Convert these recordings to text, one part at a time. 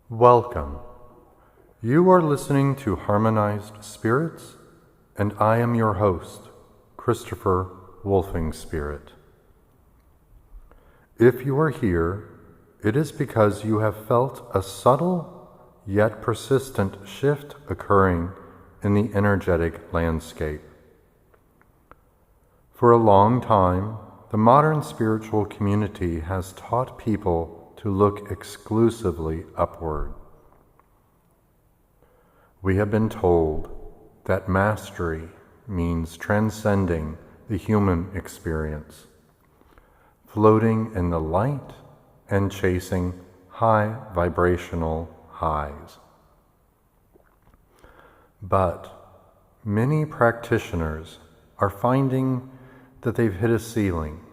Welcome. You are listening to Harmonized Spirits, and I am your host, Christopher Wolfing Spirit. If you are here, it is because you have felt a subtle yet persistent shift occurring in the energetic landscape. For a long time, the modern spiritual community has taught people to look exclusively upward. We have been told that mastery means transcending the human experience, floating in the light and chasing high-vibrational highs. But many practitioners are finding that they've hit a ceiling.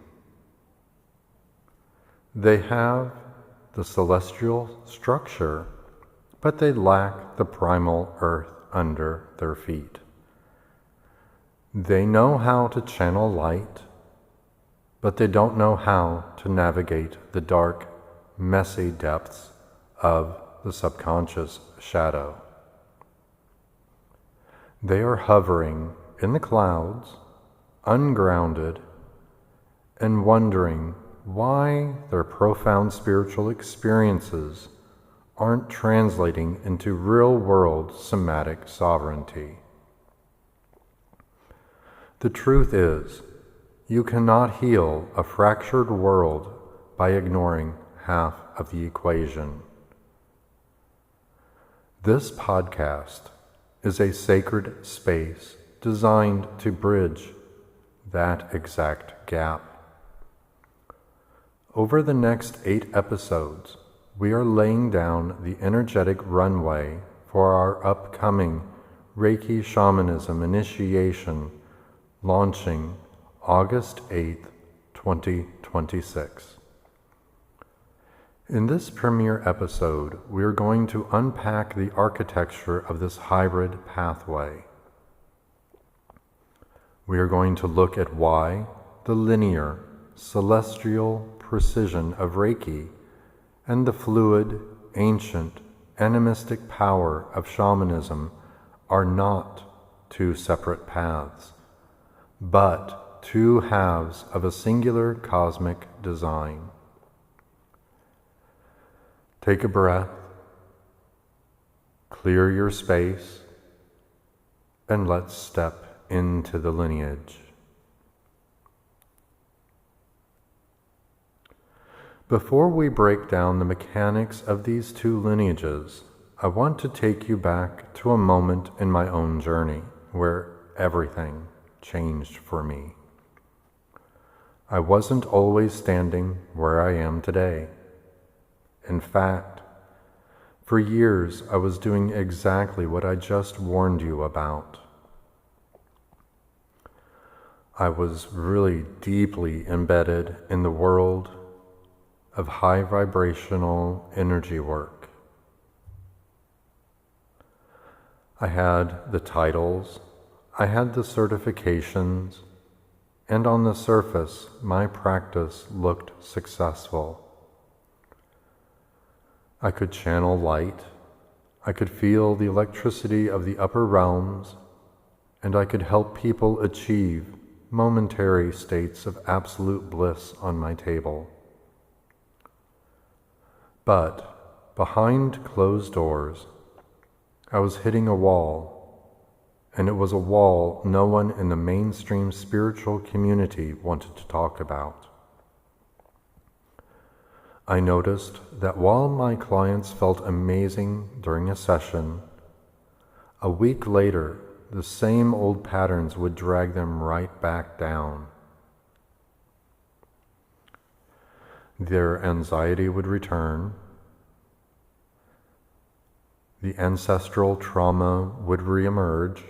They have the celestial structure, but they lack the primal earth under their feet. They know how to channel light, but they don't know how to navigate the dark, messy depths of the subconscious shadow. They are hovering in the clouds, ungrounded, and wondering why their profound spiritual experiences aren't translating into real-world somatic sovereignty. The truth is, you cannot heal a fractured world by ignoring half of the equation. This podcast is a sacred space designed to bridge that exact gap. Over the next 8 episodes, we are laying down the energetic runway for our upcoming Reiki Shamanism Initiation, launching August 8th, 2026. In this premiere episode, we are going to unpack the architecture of this hybrid pathway. We are going to look at why the linear, celestial precision of Reiki and the fluid, ancient, animistic power of shamanism are not two separate paths, but two halves of a singular cosmic design. Take a breath, clear your space, and let's step into the lineage. Before we break down the mechanics of these two lineages, I want to take you back to a moment in my own journey where everything changed for me. I wasn't always standing where I am today. In fact, for years I was doing exactly what I just warned you about. I was really deeply embedded in the world of high-vibrational energy work. I had the titles, I had the certifications, and on the surface, my practice looked successful. I could channel light, I could feel the electricity of the upper realms, and I could help people achieve momentary states of absolute bliss on my table. But behind closed doors, I was hitting a wall, and it was a wall no one in the mainstream spiritual community wanted to talk about. I noticed that while my clients felt amazing during a session, a week later, the same old patterns would drag them right back down. Their anxiety would return, the ancestral trauma would reemerge,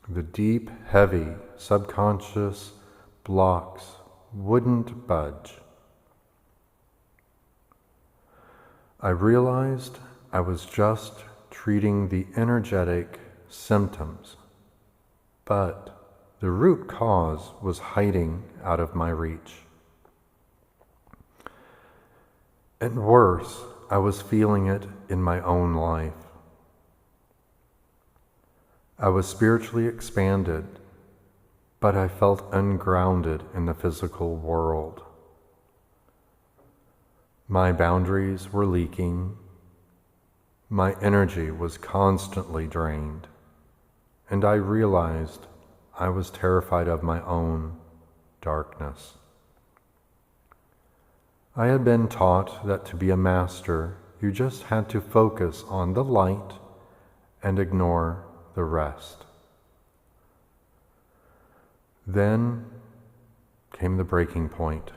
the deep, heavy, subconscious blocks wouldn't budge. I realized I was just treating the energetic symptoms, but the root cause was hiding out of my reach. And worse, I was feeling it in my own life. I was spiritually expanded, but I felt ungrounded in the physical world. My boundaries were leaking. My energy was constantly drained, and I realized I was terrified of my own darkness. I had been taught that to be a master, you just had to focus on the light and ignore the rest. Then came the breaking point.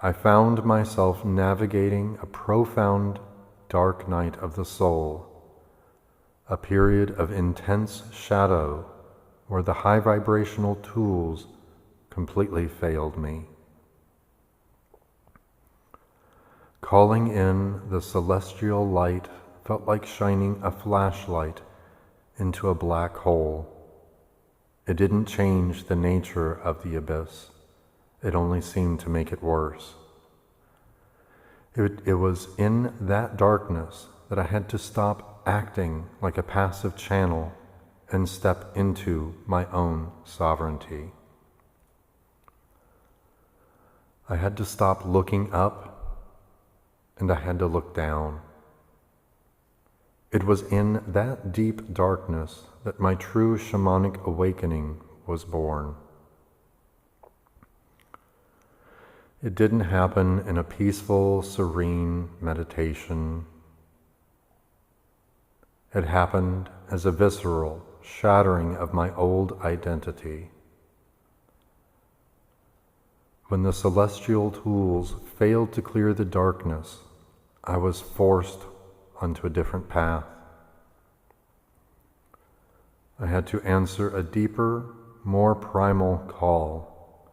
I found myself navigating a profound dark night of the soul, a period of intense shadow where the high-vibrational tools completely failed me. Calling in the celestial light felt like shining a flashlight into a black hole. It didn't change the nature of the abyss. It only seemed to make it worse. It was in that darkness that I had to stop acting like a passive channel and step into my own sovereignty. I had to stop looking up, and I had to look down. It was in that deep darkness that my true shamanic awakening was born. It didn't happen in a peaceful, serene meditation. It happened as a visceral shattering of my old identity. When the celestial tools failed to clear the darkness, I was forced onto a different path. I had to answer a deeper, more primal call.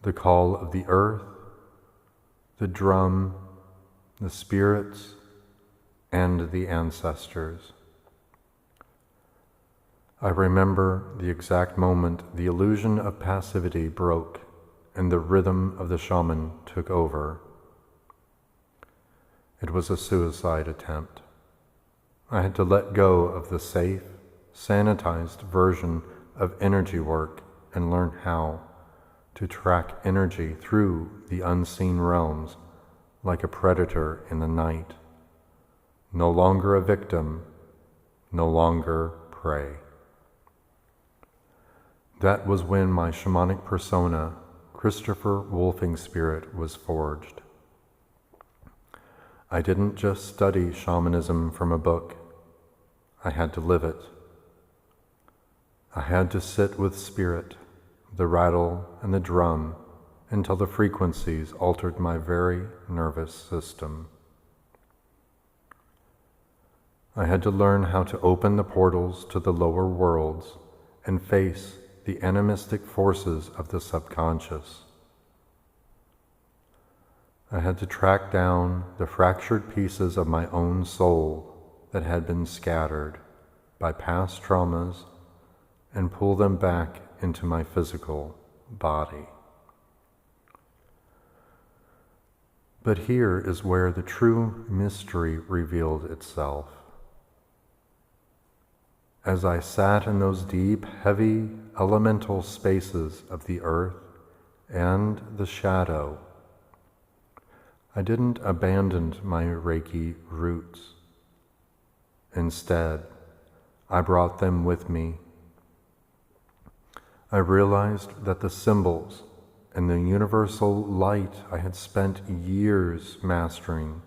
The call of the earth, the drum, the spirits, and the ancestors. I remember the exact moment the illusion of passivity broke and the rhythm of the shaman took over. It was a suicide attempt. I had to let go of the safe, sanitized version of energy work and learn how to track energy through the unseen realms like a predator in the night. No longer a victim, no longer prey. That was when my shamanic persona, Christopher Wolfing Spirit, was forged. I didn't just study shamanism from a book. I had to live it. I had to sit with spirit, the rattle and the drum, until the frequencies altered my very nervous system. I had to learn how to open the portals to the lower worlds and face the animistic forces of the subconscious. I had to track down the fractured pieces of my own soul that had been scattered by past traumas and pull them back into my physical body. But here is where the true mystery revealed itself. As I sat in those deep, heavy, elemental spaces of the earth and the shadow, I didn't abandon my Reiki roots. Instead, I brought them with me. I realized that the symbols and the universal light I had spent years mastering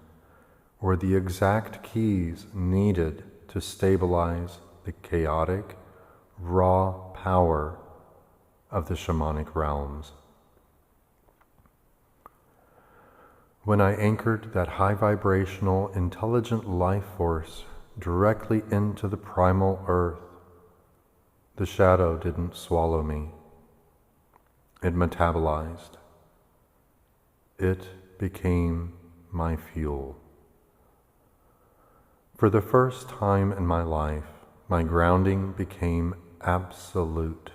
were the exact keys needed to stabilize the chaotic, raw power of the shamanic realms. When I anchored that high-vibrational, intelligent life force directly into the primal earth, the shadow didn't swallow me. It metabolized. It became my fuel. For the first time in my life, my grounding became absolute.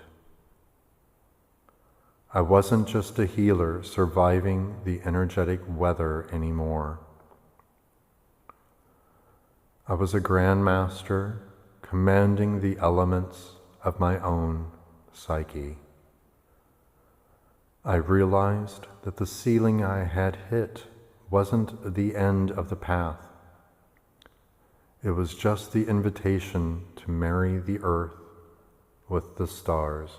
I wasn't just a healer surviving the energetic weather anymore. I was a Grandmaster commanding the elements of my own psyche. I realized that the ceiling I had hit wasn't the end of the path. It was just the invitation to marry the earth with the stars.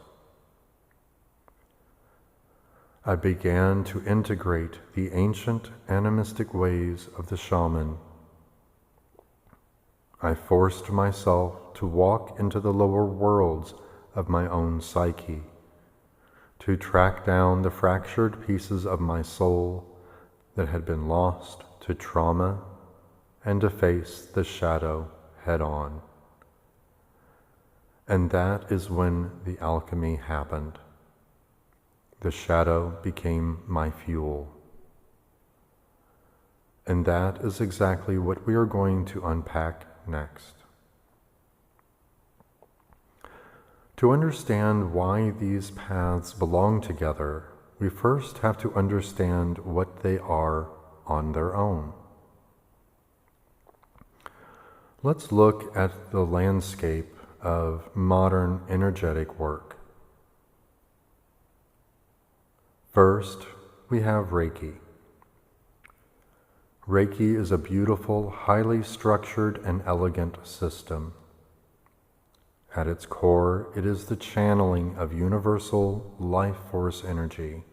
I began to integrate the ancient animistic ways of the shaman. I forced myself to walk into the lower worlds of my own psyche, to track down the fractured pieces of my soul that had been lost to trauma, and to face the shadow head on. And that is when the alchemy happened. The shadow became my fuel. And that is exactly what we are going to unpack next. To understand why these paths belong together, we first have to understand what they are on their own. Let's look at the landscape of modern energetic work. First, we have Reiki. Reiki is a beautiful, highly structured and elegant system. At its core, it is the channeling of universal life force energy.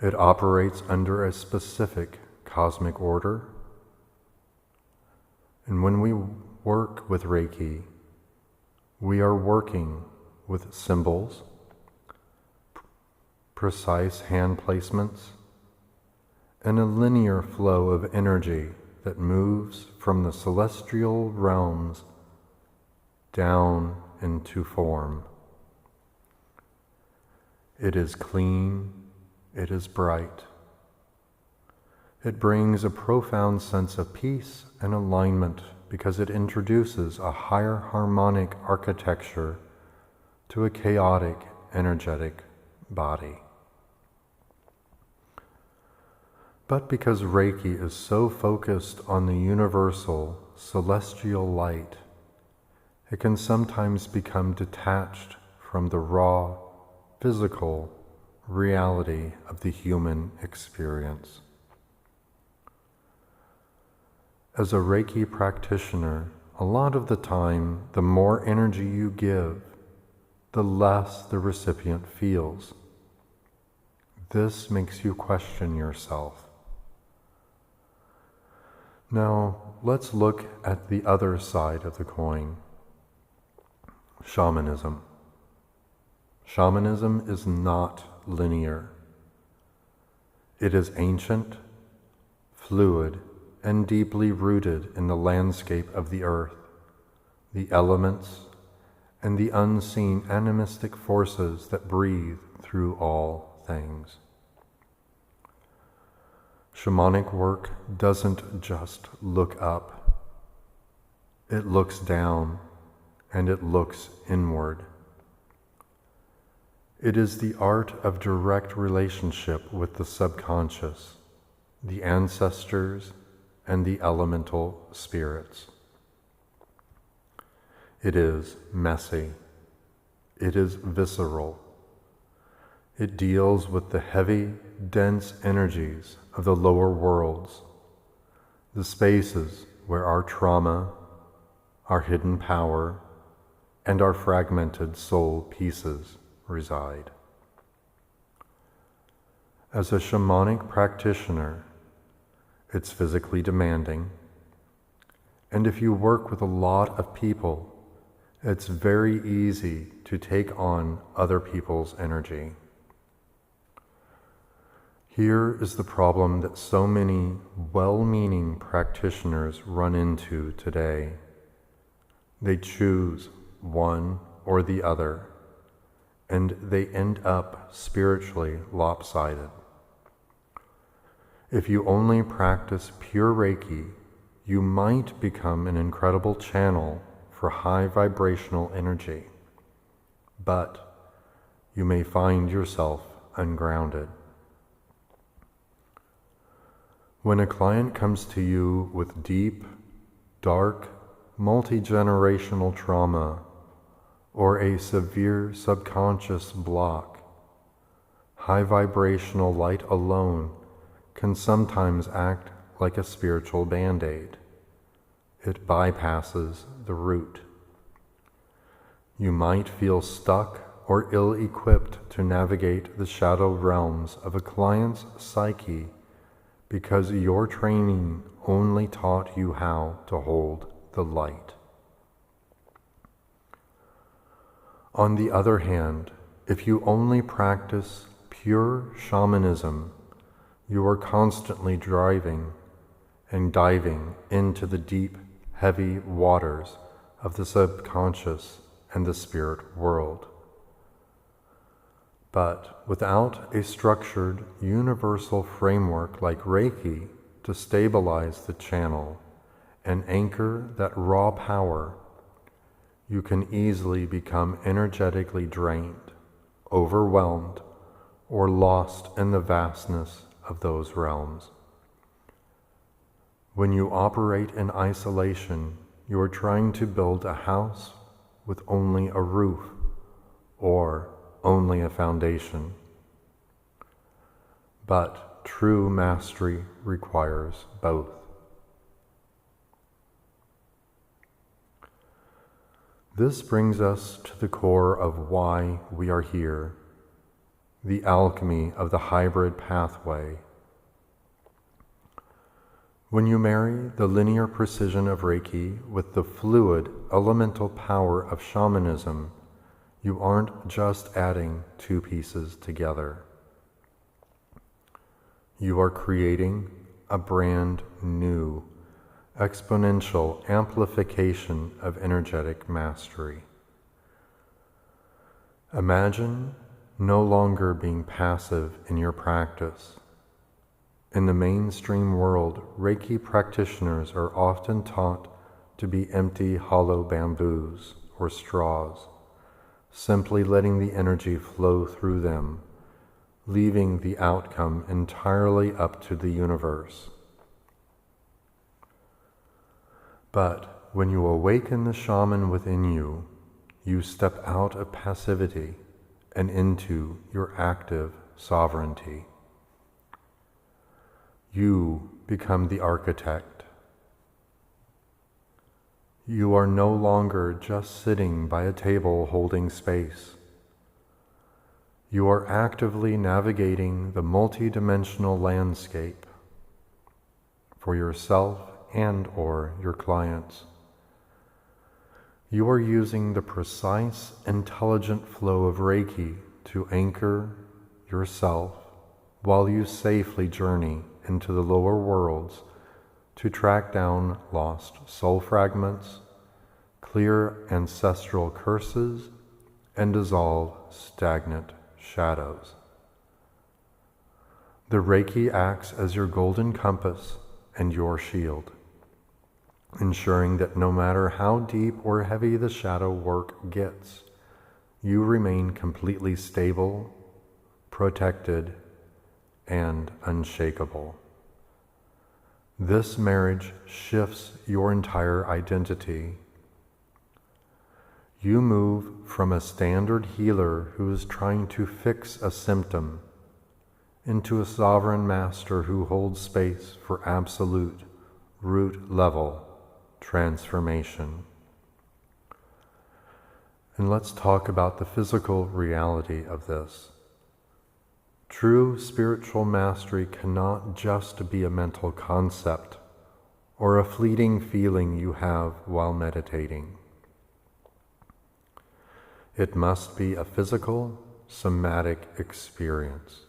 It operates under a specific cosmic order. And when we work with Reiki, we are working with symbols, precise hand placements, and a linear flow of energy that moves from the celestial realms down into form. It is clean, it is bright. It brings a profound sense of peace and alignment because it introduces a higher harmonic architecture to a chaotic, energetic body. But because Reiki is so focused on the universal, celestial light, it can sometimes become detached from the raw, physical reality of the human experience. As a Reiki practitioner, a lot of the time, the more energy you give, the less the recipient feels. This makes you question yourself. Now, let's look at the other side of the coin. Shamanism. Shamanism is not linear. It is ancient, fluid, and deeply rooted in the landscape of the earth, the elements, and the unseen animistic forces that breathe through all things. Shamanic work doesn't just look up. It looks down, and it looks inward. It is the art of direct relationship with the subconscious, the ancestors, and the elemental spirits. It is messy. It is visceral. It deals with the heavy, dense energies of the lower worlds, the spaces where our trauma, our hidden power, and our fragmented soul pieces reside. As a shamanic practitioner, it's physically demanding, and if you work with a lot of people, it's very easy to take on other people's energy. Here is the problem that so many well-meaning practitioners run into today. They choose one or the other, and they end up spiritually lopsided. If you only practice pure Reiki, you might become an incredible channel for high-vibrational energy. but you may find yourself ungrounded. When a client comes to you with deep, dark, multi-generational trauma or a severe subconscious block, high-vibrational light alone can sometimes act like a spiritual band-aid. It bypasses the root. You might feel stuck or ill-equipped to navigate the shadow realms of a client's psyche because your training only taught you how to hold the light. On the other hand, if you only practice pure shamanism, you are constantly driving and diving into the deep, heavy waters of the subconscious and the spirit world. But without a structured, universal framework like Reiki to stabilize the channel and anchor that raw power, you can easily become energetically drained, overwhelmed, or lost in the vastness of those realms. When you operate in isolation, you are trying to build a house with only a roof or only a foundation. But true mastery requires both. This brings us to the core of why we are here, the alchemy of the hybrid pathway. When you marry the linear precision of Reiki with the fluid, elemental power of shamanism, you aren't just adding two pieces together. You are creating a brand new, exponential amplification of energetic mastery. Imagine no longer being passive in your practice. In the mainstream world, Reiki practitioners are often taught to be empty, hollow bamboos or straws, simply letting the energy flow through them, leaving the outcome entirely up to the universe. But when you awaken the shaman within you, you step out of passivity and into your active sovereignty. You become the architect. You are no longer just sitting by a table holding space. You are actively navigating the multidimensional landscape for yourself and/or your clients. You are using the precise, intelligent flow of Reiki to anchor yourself while you safely journey into the lower worlds to track down lost soul fragments, clear ancestral curses, and dissolve stagnant shadows. The Reiki acts as your golden compass and your shield, ensuring that no matter how deep or heavy the shadow work gets, you remain completely stable, protected, and unshakable. This marriage shifts your entire identity. You move from a standard healer who is trying to fix a symptom into a sovereign master who holds space for absolute, root-level transformation. And let's talk about the physical reality of this. True spiritual mastery cannot just be a mental concept or a fleeting feeling you have while meditating. It must be a physical, somatic experience.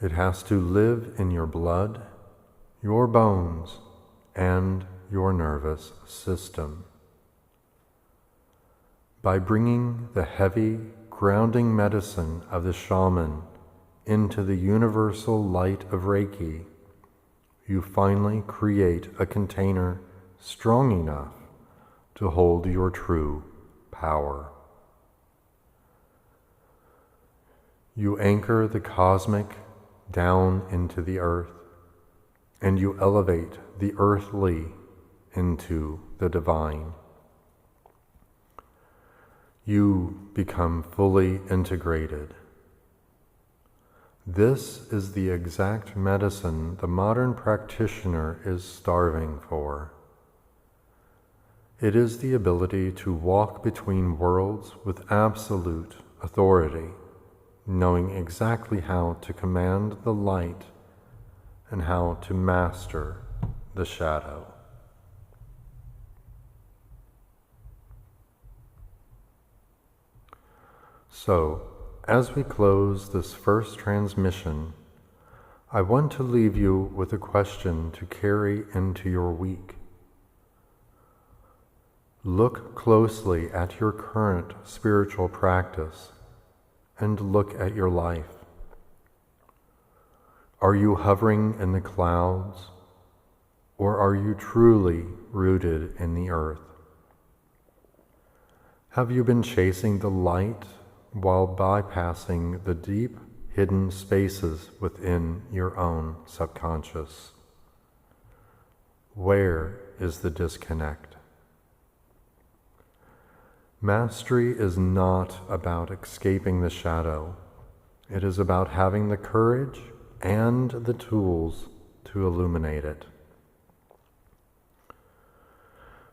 It has to live in your blood, your bones, and your nervous system. By bringing the heavy, grounding medicine of the shaman into the universal light of Reiki, you finally create a container strong enough to hold your true power. You anchor the cosmic down into the earth, and you elevate the earthly into the divine. You become fully integrated. This is the exact medicine the modern practitioner is starving for. It is the ability to walk between worlds with absolute authority, knowing exactly how to command the light and how to master the shadow. So, as we close this first transmission, I want to leave you with a question to carry into your week. Look closely at your current spiritual practice and look at your life. Are you hovering in the clouds, or are you truly rooted in the earth? Have you been chasing the light while bypassing the deep, hidden spaces within your own subconscious? Where is the disconnect? Mastery is not about escaping the shadow. It is about having the courage and the tools to illuminate it.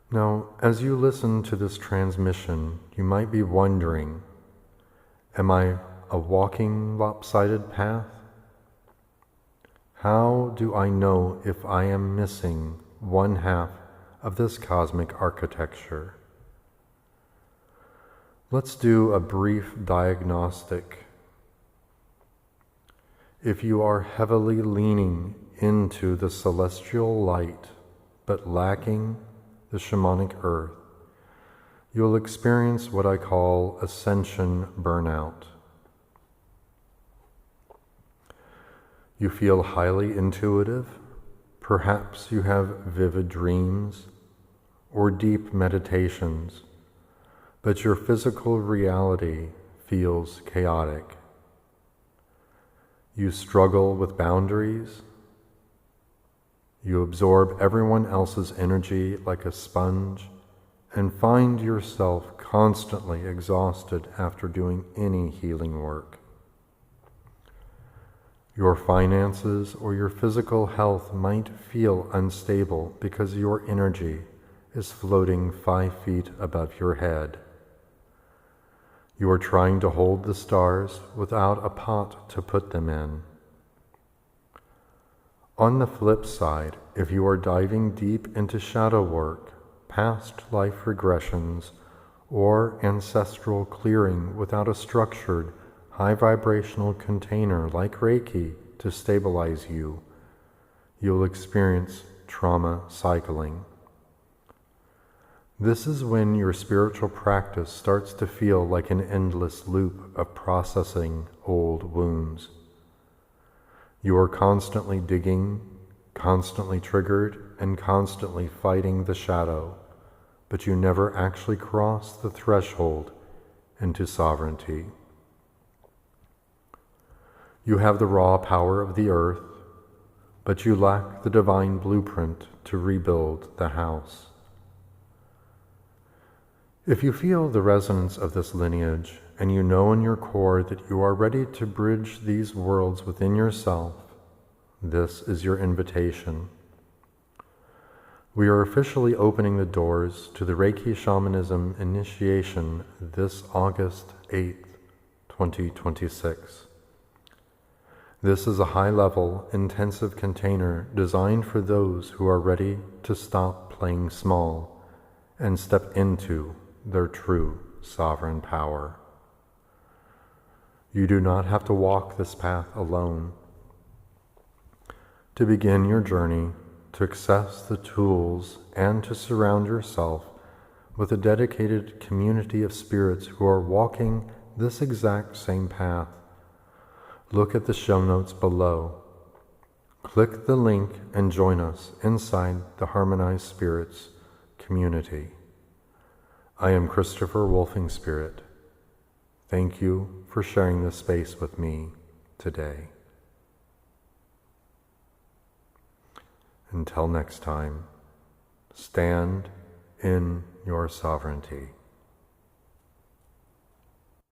Now, as you listen to this transmission, you might be wondering, am I a walking lopsided path? How do I know if I am missing one half of this cosmic architecture? Let's do a brief diagnostic. If you are heavily leaning into the celestial light, but lacking the shamanic earth, you'll experience what I call ascension burnout. You feel highly intuitive. Perhaps you have vivid dreams or deep meditations, but your physical reality feels chaotic. You struggle with boundaries. You absorb everyone else's energy like a sponge and find yourself constantly exhausted after doing any healing work. Your finances or your physical health might feel unstable because your energy is floating 5 feet above your head. You are trying to hold the stars without a pot to put them in. On the flip side, if you are diving deep into shadow work, past life regressions, or ancestral clearing without a structured, high-vibrational container like Reiki to stabilize you, you'll experience trauma cycling. This is when your spiritual practice starts to feel like an endless loop of processing old wounds. You are constantly digging, constantly triggered, and constantly fighting the shadow, but you never actually cross the threshold into sovereignty. You have the raw power of the earth, but you lack the divine blueprint to rebuild the house. If you feel the resonance of this lineage, and you know in your core that you are ready to bridge these worlds within yourself, this is your invitation. We are officially opening the doors to the Reiki Shamanism Initiation this August 8th, 2026. This is a high-level, intensive container designed for those who are ready to stop playing small and step into their true sovereign power. You do not have to walk this path alone. To begin your journey, to access the tools, and to surround yourself with a dedicated community of spirits who are walking this exact same path, look at the show notes below. Click the link and join us inside the Harmonized Spirits community. I am Christopher Wolfing Spirit. Thank you for sharing this space with me today. Until next time, stand in your sovereignty.